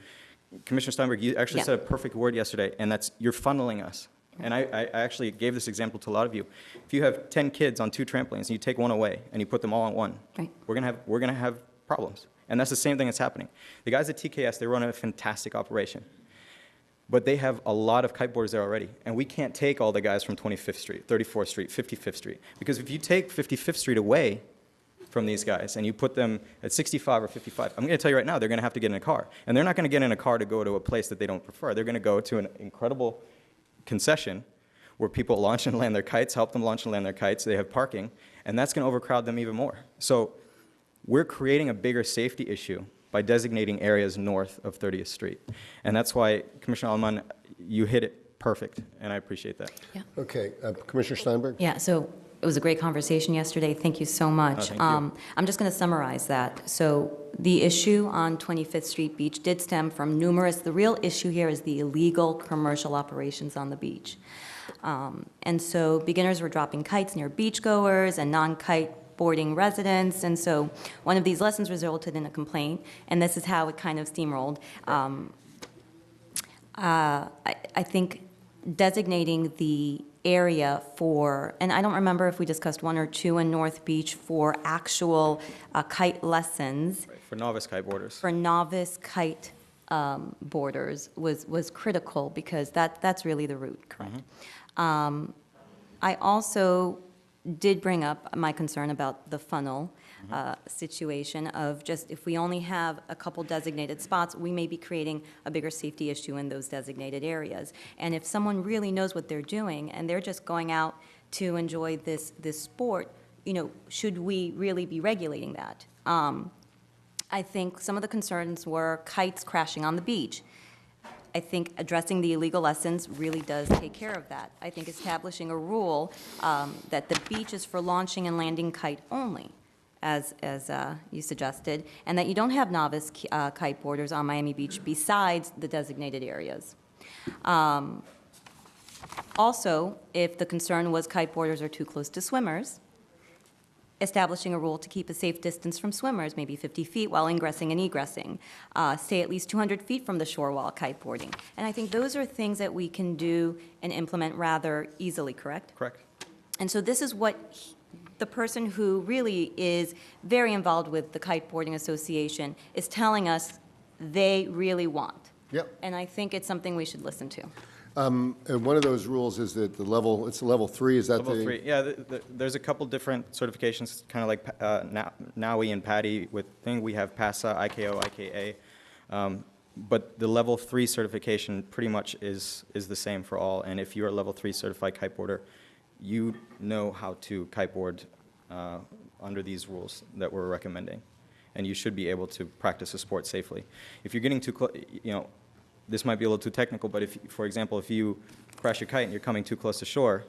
S9: Commissioner Steinberg, you actually said a perfect word yesterday, and that's you're funneling us. And I actually gave this example to a lot of you. If you have 10 kids on 2 trampolines and you take one away and you put them all on one,
S11: Right.
S9: we're going to have problems. And that's the same thing that's happening. The guys at TKS, they run a fantastic operation. But they have a lot of kiteboarders there already. And we can't take all the guys from 25th Street, 34th Street, 55th Street. Because if you take 55th Street away from these guys and you put them at 65 or 55, I'm going to tell you right now, they're going to have to get in a car. And they're not going to get in a car to go to a place that they don't prefer. They're going to go to an incredible concession where people launch and land their kites, help them launch and land their kites. They have parking. And that's going to overcrowd them even more. So we're creating a bigger safety issue by designating areas north of 30th Street. And that's why, Commissioner Alleman, you hit it perfect, and I appreciate that.
S11: Yeah.
S1: Okay, Commissioner Steinberg?
S11: Yeah, so it was a great conversation yesterday. Thank you so much.
S9: thank you.
S11: I'm just going to summarize that. So
S10: the issue on 25th Street Beach did stem from the real issue here is the illegal commercial operations on the beach. And so beginners were dropping kites near beachgoers and non-kite boarding residents, and so one of these lessons resulted in a complaint, and this is how it kind of steamrolled. I think designating the area for, and I don't remember if we discussed 1 or 2 in North Beach for actual kite lessons.
S9: Right, for novice kite boarders.
S10: For novice kite boarders was critical because that's really the root, correct? I also did bring up my concern about the funnel situation of just if we only have a couple designated spots, we may be creating a bigger safety issue in those designated areas. And if someone really knows what they're doing and they're just going out to enjoy this sport, should we really be regulating that? I think some of the concerns were kites crashing on the beach. I think addressing the illegal lessons really does take care of that. I think establishing a rule that the beach is for launching and landing kite only, as you suggested, and that you don't have novice kite boarders on Miami Beach besides the designated areas. Also, if the concern was kite boarders are too close to swimmers, establishing a rule to keep a safe distance from swimmers, maybe 50 feet while ingressing and egressing. Stay at least 200 feet from the shore while kiteboarding. And I think those are things that we can do and implement rather easily, correct?
S9: Correct.
S10: And so this is what the person who really is very involved with the Kiteboarding Association is telling us they really want.
S1: Yep.
S10: And I think it's something we should listen to.
S1: And one of those rules is that it's level 3, is that
S9: Level 3, yeah, there's a couple different certifications, kind of like NAUI and PADI with thing. We have PASA, IKO, IKA. But the level 3 certification pretty much is the same for all. And if you're a level 3 certified kiteboarder, you know how to kiteboard under these rules that we're recommending. And you should be able to practice a sport safely. If you're getting too close, this might be a little too technical, but if, for example, if you crash your kite and you're coming too close to shore,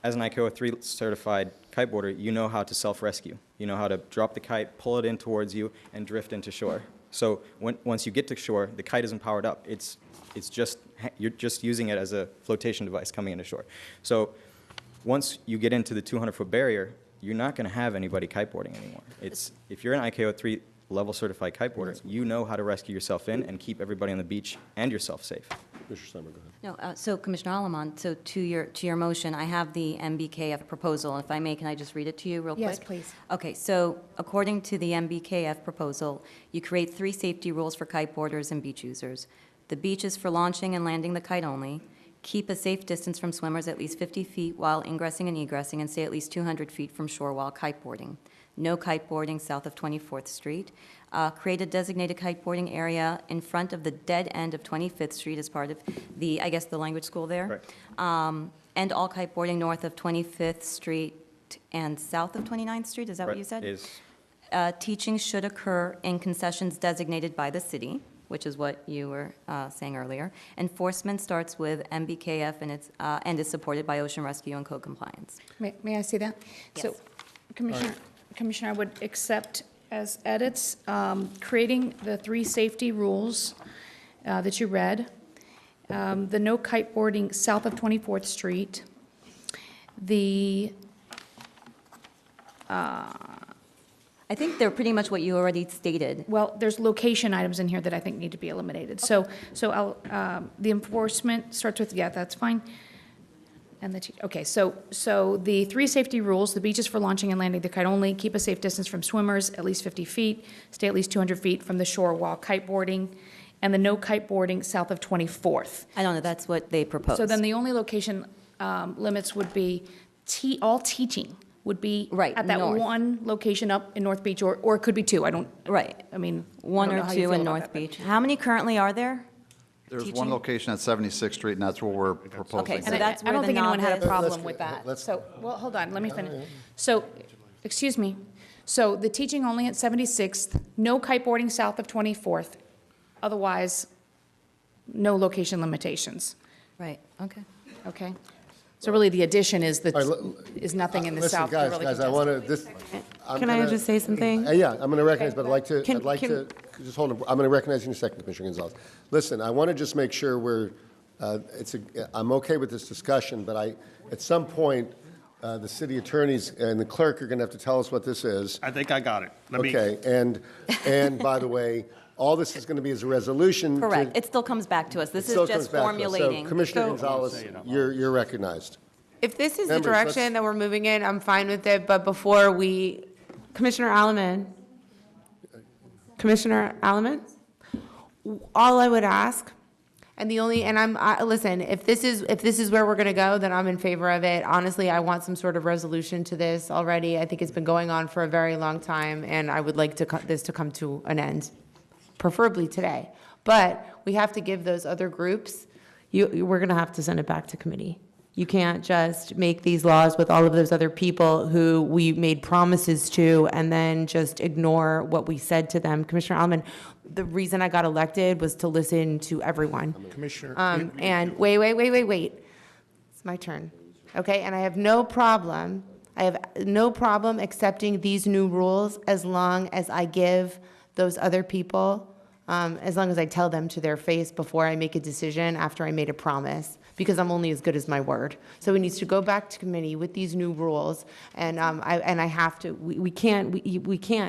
S9: as an ICAO 3 certified kiteboarder, you know how to self-rescue. You know how to drop the kite, pull it in towards you, and drift into shore. So once you get to shore, the kite isn't powered up. You're just using it as a flotation device coming into shore. So once you get into the 200-foot barrier, you're not going to have anybody kiteboarding anymore. If you're an ICAO 3 level certified kiteboarder, you know how to rescue yourself in and keep everybody on the beach and yourself safe.
S1: Mr. Summer, go ahead.
S10: No, so Commissioner Alamont, so to your motion, I have the MBKF proposal. If I may, can I just read it to you real quick?
S4: Yes, please.
S10: Okay, so according to the MBKF proposal, you create 3 safety rules for kiteboarders and beach users. The beach is for launching and landing the kite only. Keep a safe distance from swimmers at least 50 feet while ingressing and egressing, and stay at least 200 feet from shore while kiteboarding. No kiteboarding south of 24th Street. Create a designated kiteboarding area in front of the dead end of 25th Street as part of the, I guess, the language school there.
S9: Right.
S10: And all kiteboarding north of 25th Street and south of 29th Street, is that what you said?
S9: Is
S10: Teaching should occur in concessions designated by the city, which is what you were saying earlier. Enforcement starts with MBKF and is supported by Ocean Rescue and Code Compliance.
S4: May I see that? So, Commissioner, I would accept as edits, creating the 3 safety rules that you read, the no kiteboarding south of 24th Street,
S10: I think they're pretty much what you already stated.
S4: well, there's location items in here that I think need to be eliminated. So I'll, the enforcement starts with, yeah, that's fine. And okay, so the 3 safety rules: the beach is for launching and landing the kite only. Keep a safe distance from swimmers, at least 50 feet. Stay at least 200 feet from the shore while kiteboarding. And the no kiteboarding south of 24th.
S10: I don't know, that's what they proposed.
S4: So then the only location limits would be all teaching would be
S10: Right,
S4: at that
S10: north.
S4: one location up in North Beach, or it could be 2.
S10: Right.
S4: I mean, I
S10: 1
S4: don't know
S10: or
S4: how you
S10: 2
S4: feel
S10: in
S4: about
S10: North
S4: that, but-
S10: Beach. How many currently are there?
S5: There's
S10: Teaching?
S5: one location at 76th Street, and that's where we're proposing.
S10: Okay, so
S4: And
S10: that's
S4: I
S10: where
S4: don't
S10: the
S4: think anyone had a
S10: novice-
S4: problem
S1: Let's-
S4: with that.
S1: let's-
S4: So, well, hold on, let me finish. So, excuse me. So the teaching only at 76th, no kiteboarding south of 24th. Otherwise, no location limitations,
S10: Right, okay.
S4: okay? So really, the addition is
S1: All right,
S4: is nothing in the
S1: listen,
S4: south.
S1: guys,
S4: really
S1: guys, I
S4: contested.
S1: want to, this.
S8: Can I just say something?
S1: Yeah, I'm going to recognize, but I'd like to,
S8: Can-
S1: I'd like to, just hold on, I'm going to recognize you in a second, Commissioner Gonzalez. Listen, I want to just make sure I'm okay with this discussion, but at some point, the city attorneys and the clerk are going to have to tell us what this is.
S11: I think I got it.
S1: Okay, and by the way, all this is going to be as a resolution.
S10: Correct. It still comes back to us. This is
S1: Still comes
S10: just
S1: back to us.
S10: formulating.
S1: So Commissioner
S8: So-
S1: Gonzalez, you're recognized.
S8: If this is the
S1: Members, let's-
S8: direction that we're moving in, I'm fine with it, but before Commissioner Alaman, all I would ask, listen, if this is where we're gonna go, then I'm in favor of it. Honestly, I want some sort of resolution to this already. I think it's been going on for a very long time, and I would like this to come to an end, preferably today. But we have to give those other groups, we're gonna have to send it back to committee. You can't just make these laws with all of those other people who we made promises to and then just ignore what we said to them. Commissioner Alman, the reason I got elected was to listen to everyone.
S11: Commissioner.
S8: And wait. It's my turn. Okay, and I have no problem accepting these new rules as long as I give those other people, as long as I tell them to their face before I make a decision after I made a promise, because I'm only as good as my word. So it needs to go back to committee with these new rules, and I have to. We can't,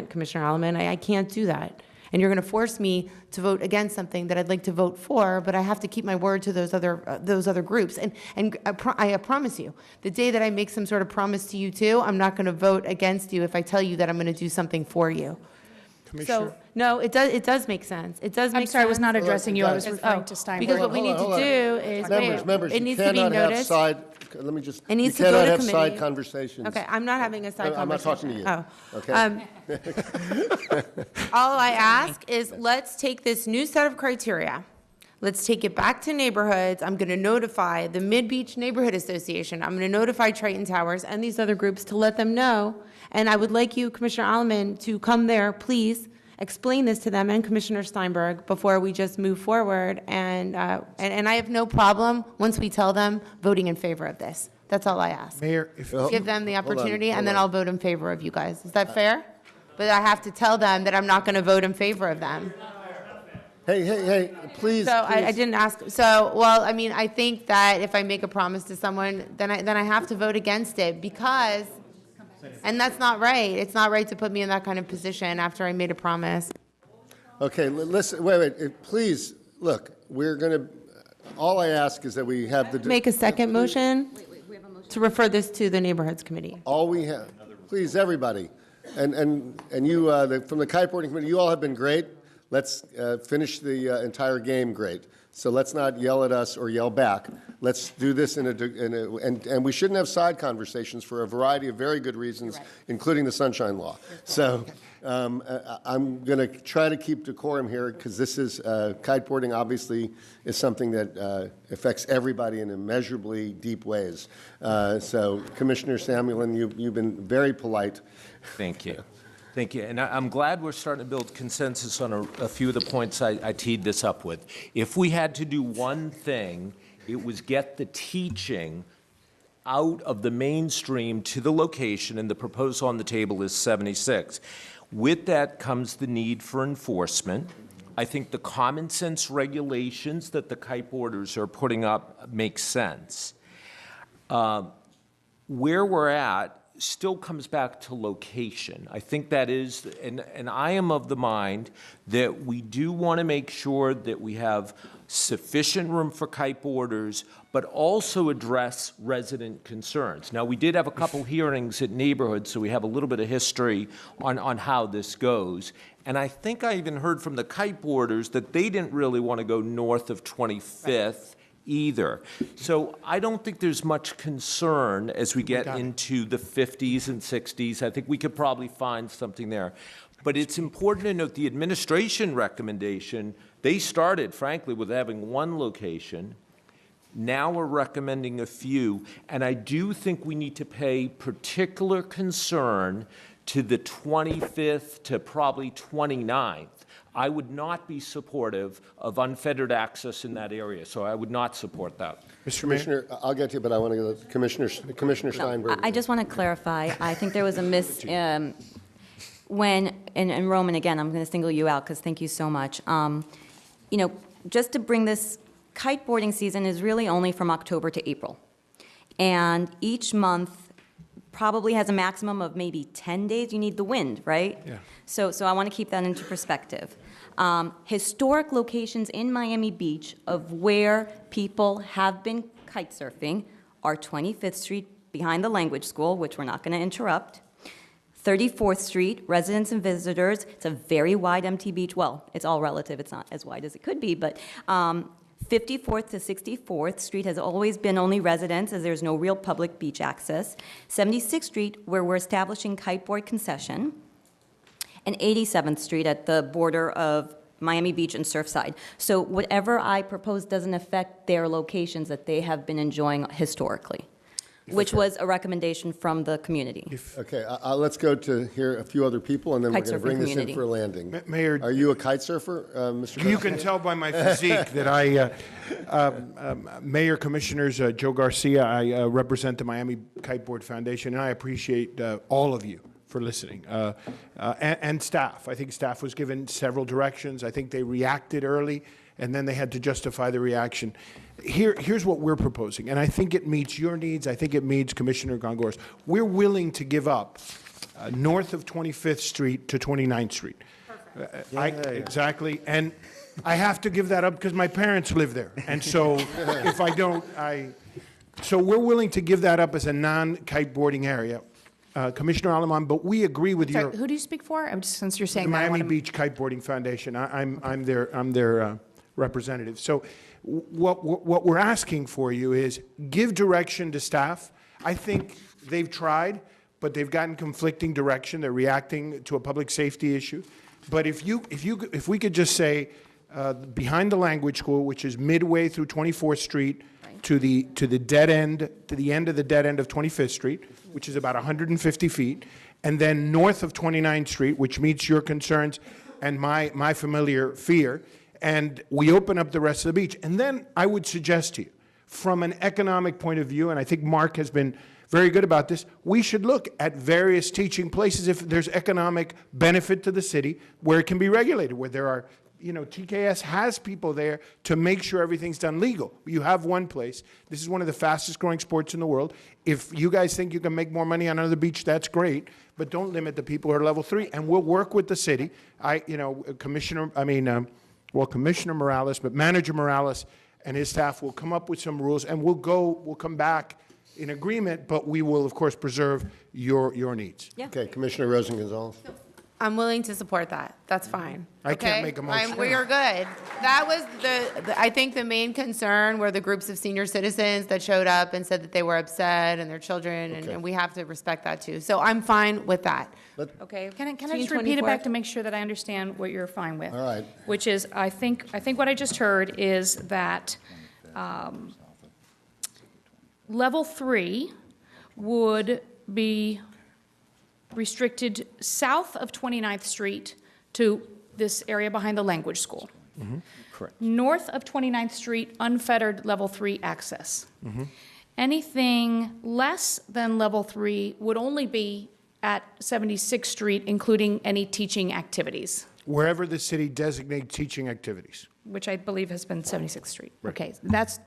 S8: Commissioner Alleman. I can't do that. And you're going to force me to vote against something that I'd like to vote for, but I have to keep my word to those other groups. And I promise you, the day that I make some sort of promise to you too, I'm not going to vote against you if I tell you that I'm going to do something for you. So, no, it does make sense. It does make sense.
S4: I'm sorry, I was not addressing you. I was
S1: Guys.
S4: referring to Steinberg.
S8: Because what we need to
S1: Hold on.
S8: do is,
S1: Members,
S8: it
S1: you
S8: needs to be
S1: cannot have
S8: noticed.
S1: side, let me just,
S8: It needs
S1: you
S8: to go
S1: cannot
S8: to
S1: have
S8: committee.
S1: side conversations.
S8: Okay, I'm not having a side
S1: I'm not
S8: conversation.
S1: talking to you.
S8: Oh.
S1: Okay?
S8: All I ask is, let's take this new set of criteria. Let's take it back to neighborhoods. I'm going to notify the Mid-Beach Neighborhood Association. I'm going to notify Triton Towers and these other groups to let them know. And I would like you, Commissioner Alleman, to come there, please, explain this to them and Commissioner Steinberg before we just move forward. And I have no problem, once we tell them, voting in favor of this. That's all I ask.
S3: Mayor, if
S8: Give them the opportunity, and then
S1: hold
S8: I'll vote in favor of you guys. Is that fair? But I have to tell them that I'm not going to vote in favor of them.
S1: Hey, please.
S8: So I
S1: please.
S8: didn't ask, I mean, I think that if I make a promise to someone, then I have to vote against it because, and that's not right. It's not right to put me in that kind of position after I made a promise.
S1: Okay, listen, wait, please, look, we're going to, all I ask is that we have the.
S8: Make a second motion to refer this to the Neighborhoods Committee.
S1: All we have, please, everybody, and you, from the kiteboarding committee, you all have been great. Let's finish the entire game great. So let's not yell at us or yell back. Let's do this and we shouldn't have side conversations for a variety of very good reasons, including the Sunshine Law. So I'm going to try to keep decorum here because this is, kiteboarding obviously is something that affects everybody in immeasurably deep ways. So Commissioner Samuelin, you've been very polite.
S2: Thank you. Thank you. And I'm glad we're starting to build consensus on a few of the points I teed this up with. If we had to do one thing, it was get the teaching out of the mainstream to the location, and the proposal on the table is 76. With that comes the need for enforcement. I think the common sense regulations that the kiteboarders are putting up make sense. Where we're at still comes back to location. I think that is, and I am of the mind that we do want to make sure that we have sufficient room for kiteboarders, but also address resident concerns. Now, we did have a couple hearings at neighborhoods, so we have a little bit of history on how this goes. And I think I even heard from the kiteboarders that they didn't really want to go north of 25th either. So I don't think there's much concern as we get into the 50s and 60s. I think we could probably find something there. But it's important to note the administration recommendation, they started, frankly, with having one location. Now we're recommending a few. And I do think we need to pay particular concern to the 25th to probably 29th, I would not be supportive of unfettered access in that area, so I would not support that.
S1: Commissioner, I'll get to you, but I want to go to Commissioner Steinberg.
S10: I just want to clarify, I think there was a when, and Roman, again, I'm going to single you out because thank you so much. You know, just to bring this, kiteboarding season is really only from October to April. And each month probably has a maximum of maybe 10 days. You need the wind, right?
S3: Yeah.
S10: So I want to keep that into perspective. Historic locations in Miami Beach of where people have been kite surfing are 25th Street behind the language school, which we're not going to interrupt. 34th Street, residents and visitors. It's a very wide empty beach. Well, it's all relative. It's not as wide as it could be, but 54th to 64th Street has always been only residents, as there's no real public beach access. 76th Street, where we're establishing kiteboard concession. And 87th Street at the border of Miami Beach and Surfside. So whatever I propose doesn't affect their locations that they have been enjoying historically, which was a recommendation from the community.
S1: Okay, let's go to hear a few other people, and then we're
S10: Kite
S1: going to bring
S10: surfing
S1: this in
S10: community.
S1: for a landing.
S11: Mayor,
S1: Are you a kite surfer, Mr.
S11: you
S1: President?
S11: can tell by my physique that Mayor Commissioners Joe Garcia, I represent the Miami Kiteboard Foundation, and I appreciate all of you for listening, and staff. I think staff was given several directions. I think they reacted early, and then they had to justify the reaction. Here's what we're proposing, and I think it meets your needs. I think it meets Commissioner Gongora's. We're willing to give up north of 25th Street to 29th Street. Perfect. Exactly, and I have to give that up because my parents live there, and so if I don't, so we're willing to give that up as a non-kiteboarding area. Commissioner Alaman, but we agree with
S4: Sorry,
S11: your
S4: who do you speak for? Since you're
S11: the
S4: saying that, I
S11: Miami
S4: wanna-
S11: Beach Kiteboarding Foundation. I'm their representative. So what we're asking for you is give direction to staff. I think they've tried, but they've gotten conflicting direction. They're reacting to a public safety issue. But if we could just say behind the language school, which is midway through 24th Street to the dead end, to the end of the dead end of 25th Street, which is about 150 feet, and then north of 29th Street, which meets your concerns and my familiar fear, and we open up the rest of the beach. And then I would suggest to you, from an economic point of view, and I think Mark has been very good about this, we should look at various teaching places if there's economic benefit to the city where it can be regulated, where there are, you know, TKS has people there to make sure everything's done legal. You have one place. This is one of the fastest growing sports in the world. If you guys think you can make more money on another beach, that's great, but don't limit the people who are level 3. And we'll work with the city. Commissioner Morales, but Manager Morales and his staff will come up with some rules, and we'll come back in agreement, but we will, of course, preserve your needs.
S10: Yeah.
S1: Okay, Commissioner Rosen-Gonzalez.
S8: I'm willing to support that. That's fine.
S11: I can't
S8: Okay?
S11: make a motion.
S8: We are good. That was I think the main concern were the groups of senior citizens that showed up and said that they were upset and their children,
S1: Okay.
S8: and we have to respect that too. So I'm fine with that. Okay?
S4: Can I
S8: Between
S4: just repeat it
S8: 24th
S4: back to make sure that I understand what you're fine with?
S1: All right.
S4: Which is, I think what I just heard is that level 3 would be restricted south of 29th Street to this area behind the language school.
S2: Correct.
S4: North of 29th Street, unfettered level 3 access. Anything less than level 3 would only be at 76th Street, including any teaching activities,
S11: Wherever the city designates teaching activities.
S4: which I believe has been 76th Street. Okay, that's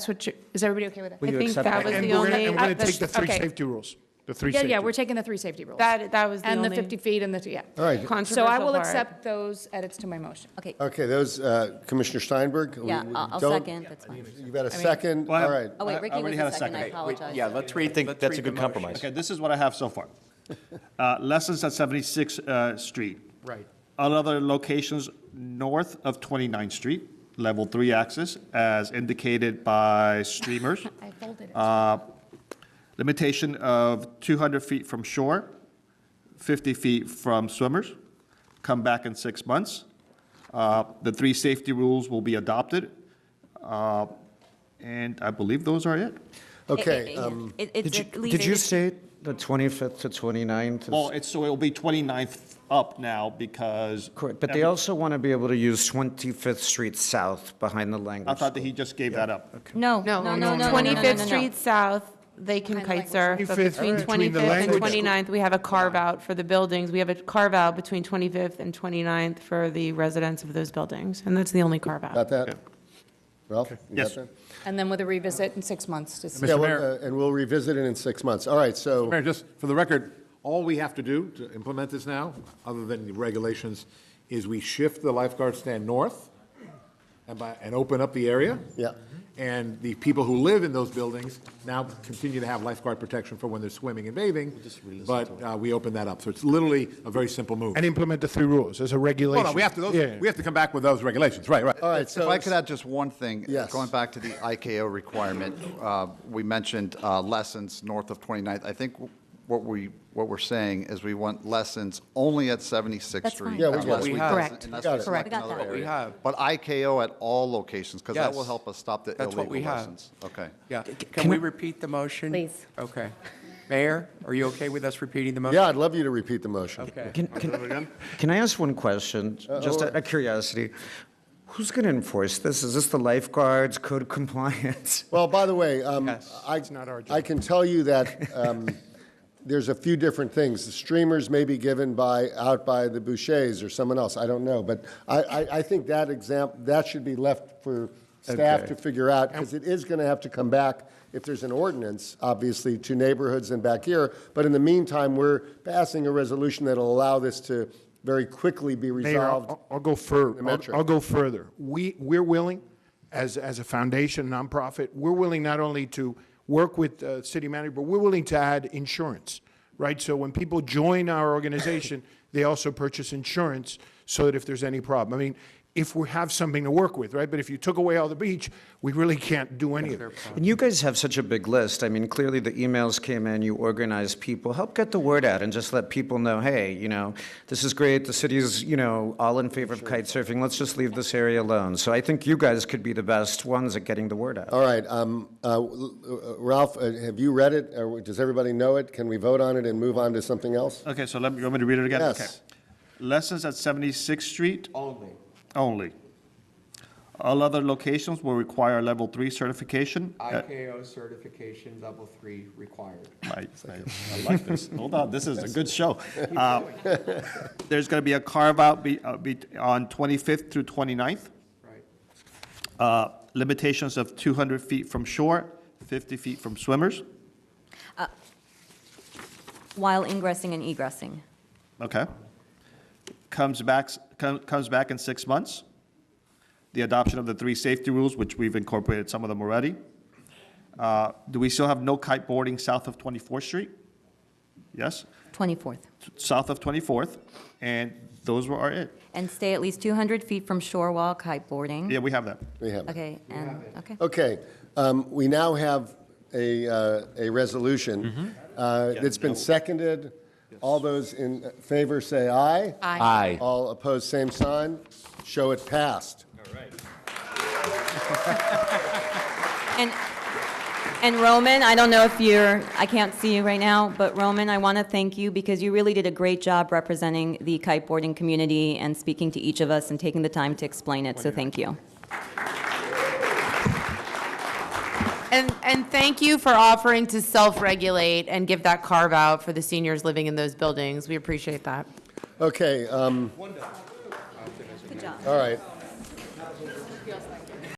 S4: what is everybody okay with that?
S8: I think that was
S11: And
S8: the
S11: we're
S8: only.
S11: going to take the 3
S4: okay.
S11: safety rules. The 3
S4: Yeah,
S11: safety
S4: yeah, we're taking the 3 safety rules.
S8: That was the
S4: And
S8: only.
S4: the 50 feet and the, yeah.
S1: All right.
S4: So I
S8: Controversial
S4: will
S8: part.
S4: accept those edits to my motion.
S10: Okay,
S1: Okay, those, Commissioner Steinberg?
S10: yeah,
S1: we
S10: I'll
S1: don't-
S10: second, that's fine.
S1: You've got a second?
S12: Well, I
S1: All
S12: have-
S1: right.
S10: Oh, wait,
S12: I
S10: Ricky was
S12: already
S10: the
S12: had a
S10: second, I
S12: second.
S10: apologize.
S7: Yeah, let's think that's a good compromise.
S12: Okay, this is what I have so far. Lessons at 76th Street.
S11: Right.
S12: All other locations north of 29th Street, level 3 access, as indicated by streamers.
S4: I folded it.
S12: Limitation of 200 feet from shore, 50 feet from swimmers. Come back in 6 months. The 3 safety rules will be adopted. And I believe those are it.
S1: Okay,
S10: It's at least.
S6: Did you state the 25th to 29th? is-
S12: Well, so it'll be 29th up now because.
S6: Correct, but they also want to be able to use 25th Street South behind the language
S12: I thought that
S6: school.
S12: he just gave that up.
S10: No,
S8: No,
S10: no, no, no, no, no,
S8: 25th
S10: no, no.
S8: Street South, they can
S4: Behind the
S8: kite surf, but
S11: 25th,
S8: between
S11: between the
S8: 25th and
S11: language school.
S8: 29th, we have a carve-out for the buildings. We have a carve-out between 25th and 29th for the residents of those buildings, and that's the only carve-out.
S1: got that? Ralph? you got
S12: Yes.
S1: that?
S4: And then with a revisit in 6 months to see.
S1: Yeah,
S3: Mr.
S1: well,
S3: Mayor.
S1: and we'll revisit it in 6 months. All right, so,
S3: Mayor, just for the record, all we have to do to implement this now, other than the regulations, is we shift the lifeguard stand north and open up the area.
S1: yeah.
S3: And the people who live in those buildings now continue to have lifeguard protection for when they're swimming and bathing, but we open that up. So it's literally a very simple move.
S11: And implement the 3 rules as a regulation.
S3: Well, no,
S11: Yeah.
S3: we have to come back with those regulations, right.
S1: All right, so.
S5: If I could add just one thing.
S1: Yes.
S5: Going back to the IKO requirement, we mentioned lessons north of 29th. I think what we're saying is we want lessons only at 76th
S10: That's
S5: Street.
S10: fine.
S1: Yeah, we
S5: unless
S1: got it.
S5: we-
S8: Correct.
S5: unless
S1: Got
S5: we
S1: it.
S5: select
S10: We got
S5: another
S10: that.
S5: area.
S13: We have.
S5: But IKO at all locations, because that
S13: Yes.
S5: will help us stop the
S13: That's what we
S5: illegal
S13: have.
S5: lessons. Okay.
S13: Yeah. Can we repeat the motion?
S10: Please.
S13: Okay. Mayor, are you okay with us repeating the motion?
S1: Yeah, I'd love you to repeat the motion.
S13: Okay.
S6: Can I ask one question, just out of curiosity? Who's going to enforce this? Is this the lifeguards, code of compliance?
S1: Well, by the way,
S13: Yes.
S11: It's not our job.
S1: I can tell you that there's a few different things. The streamers may be given out by the Bouchers or someone else, I don't know. But I think that should be left for staff
S6: Okay.
S1: to figure out, because it is going to have to come back, if there's an ordinance, obviously, to neighborhoods and back here. But in the meantime, we're passing a resolution that'll allow this to very quickly be
S11: Mayor,
S1: resolved.
S11: I'll go further.
S1: the metro.
S11: I'll go further. We're willing, as a foundation, nonprofit, we're willing not only to work with city manager, but we're willing to add insurance, right? So when people join our organization, they also purchase insurance so that if there's any problem. I mean, if we have something to work with, right? But if you took away all the beach, we really can't do any of it.
S6: And you guys have such a big list. I mean, clearly the emails came in, you organized people. Help get the word out and just let people know, hey, this is great. The city's, all in favor of kite surfing. Let's just leave this area alone. So I think you guys could be the best ones at getting the word out.
S1: All right, Ralph, have you read it? Or does everybody know it? Can we vote on it and move on to something else?
S12: Okay, so you want me to read it again?
S1: Yes.
S12: Okay. Lessons at 76th Street? Only. All other locations will require level 3 certification.
S13: IKO certification level 3 required.
S12: I like this. Hold on, this is a good show. There's going to be a carve-out on 25th through 29th.
S13: Right.
S12: Limitations of 200 feet from shore, 50 feet from swimmers.
S10: While ingressing and egressing.
S12: Okay. Comes back in 6 months. The adoption of the 3 safety rules, which we've incorporated some of them already. Do we still have no kiteboarding south of 24th Street? Yes?
S10: 24th.
S12: South of 24th, and those are it.
S10: And stay at least 200 feet from shore while kiteboarding.
S12: Yeah, we have that.
S1: We have it.
S10: Okay, and, okay.
S1: Okay, we now have a resolution that's been seconded. All those in favor say aye.
S2: Aye.
S1: All opposed, same sign. Show it passed.
S10: And Roman, I don't know if I can't see you right now, but Roman, I want to thank you because you really did a great job representing the kiteboarding community and speaking to each of us and taking the time to explain it, so thank you.
S8: And thank you for offering to self-regulate and give that carve-out for the seniors living in those buildings. We appreciate that.
S1: Okay,
S10: Good job.
S1: all right.